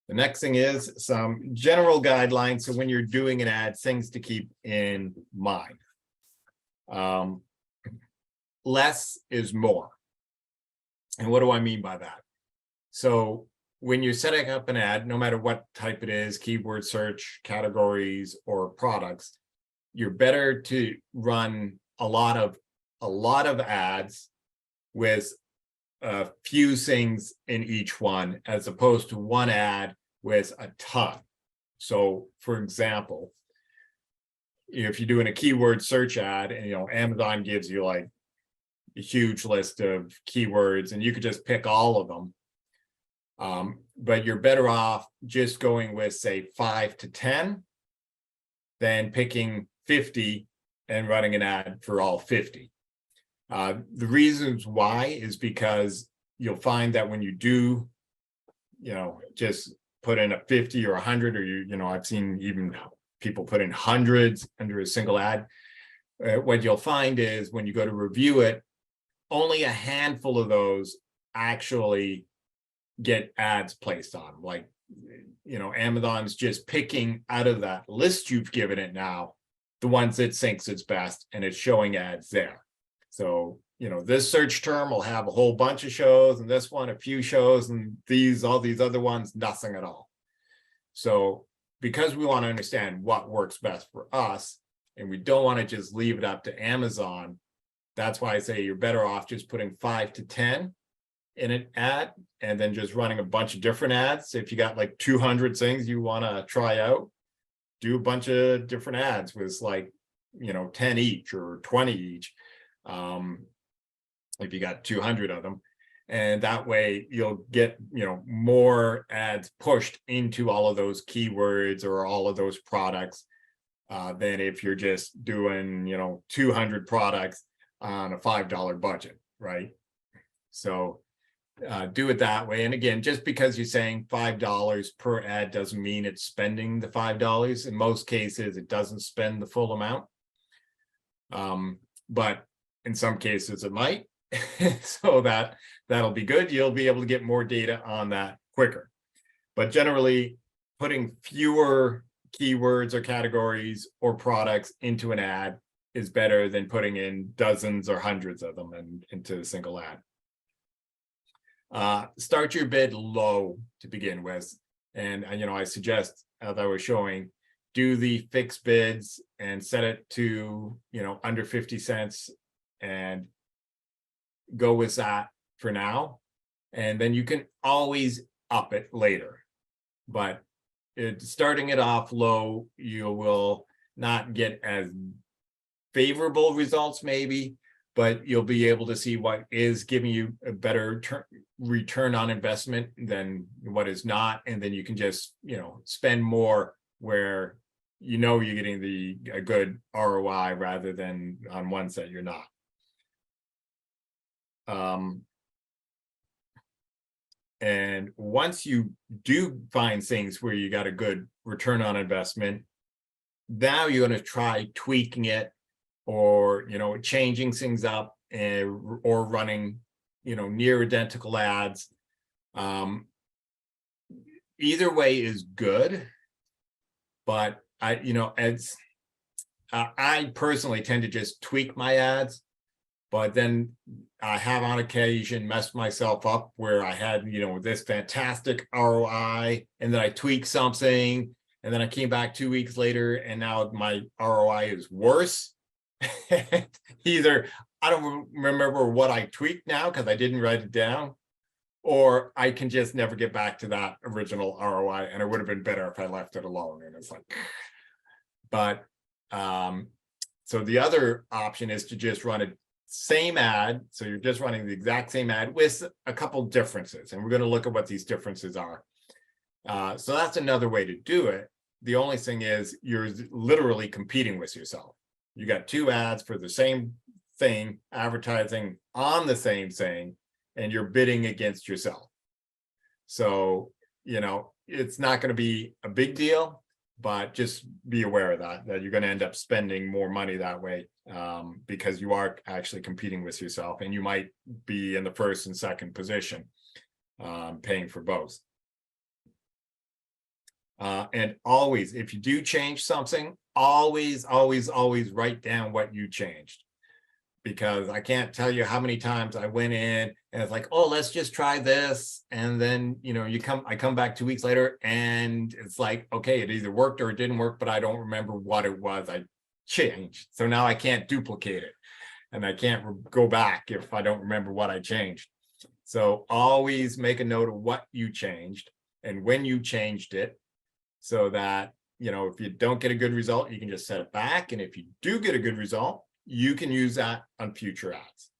The next thing is some general guidelines. So when you're doing an ad, things to keep in mind. Less is more. And what do I mean by that? So when you're setting up an ad, no matter what type it is, keyword search, categories, or products, you're better to run a lot of ads with a few things in each one, as opposed to one ad with a ton. So for example, if you're doing a keyword search ad and Amazon gives you like a huge list of keywords and you could just pick all of them, but you're better off just going with, say, 5 to 10 than picking 50 and running an ad for all 50. The reasons why is because you'll find that when you do, just put in a 50 or 100, or I've seen even people put in hundreds under a single ad. What you'll find is when you go to review it, only a handful of those actually get ads placed on. Like, Amazon's just picking out of that list you've given it now the ones it thinks it's best, and it's showing ads there. So, this search term will have a whole bunch of shows, and this one a few shows, and all these other ones nothing at all. So because we want to understand what works best for us, and we don't want to just leave it up to Amazon, that's why I say you're better off just putting 5 to 10 in an ad and then just running a bunch of different ads. If you got like 200 things you want to try out, do a bunch of different ads with like 10 each or 20 each, if you got 200 of them. And that way you'll get more ads pushed into all of those keywords or all of those products than if you're just doing 200 products on a $5 budget, right? So do it that way. And again, just because you're saying $5 per ad doesn't mean it's spending the $5. In most cases, it doesn't spend the full amount. But in some cases it might. So that'll be good. You'll be able to get more data on that quicker. But generally, putting fewer keywords or categories or products into an ad is better than putting in dozens or hundreds of them into a single ad. Start your bid low to begin with. And I suggest, as I was showing, do the fixed bids and set it to, under 50 cents and go with that for now. And then you can always up it later. But starting it off low, you will not get as favorable results maybe, but you'll be able to see what is giving you a better return on investment than what is not. And then you can just, spend more where you're getting a good ROI rather than on ones that you're not. And once you do find things where you got a good return on investment, now you're going to try tweaking it or, changing things up or running, near identical ads. Either way is good, but I personally tend to just tweak my ads, but then I have on occasion messed myself up where I had, this fantastic ROI, and then I tweaked something, and then I came back 2 weeks later, and now my ROI is worse. Either I don't remember what I tweaked now because I didn't write it down, or I can just never get back to that original ROI, and it would have been better if I left it alone. And it's like, but so the other option is to just run a same ad. So you're just running the exact same ad with a couple differences, and we're going to look at what these differences are. So that's another way to do it. The only thing is you're literally competing with yourself. You got two ads for the same thing, advertising on the same thing, and you're bidding against yourself. So, it's not going to be a big deal, but just be aware of that you're going to end up spending more money that way, because you are actually competing with yourself, and you might be in the first and second position, paying for both. And always, if you do change something, always, always, always write down what you changed. Because I can't tell you how many times I went in and it's like, oh, let's just try this. And then, I come back 2 weeks later and it's like, okay, it either worked or it didn't work, but I don't remember what it was I changed. So now I can't duplicate it. And I can't go back if I don't remember what I changed. So always make a note of what you changed and when you changed it, so that, if you don't get a good result, you can just set it back. And if you do get a good result, you can use that on future ads.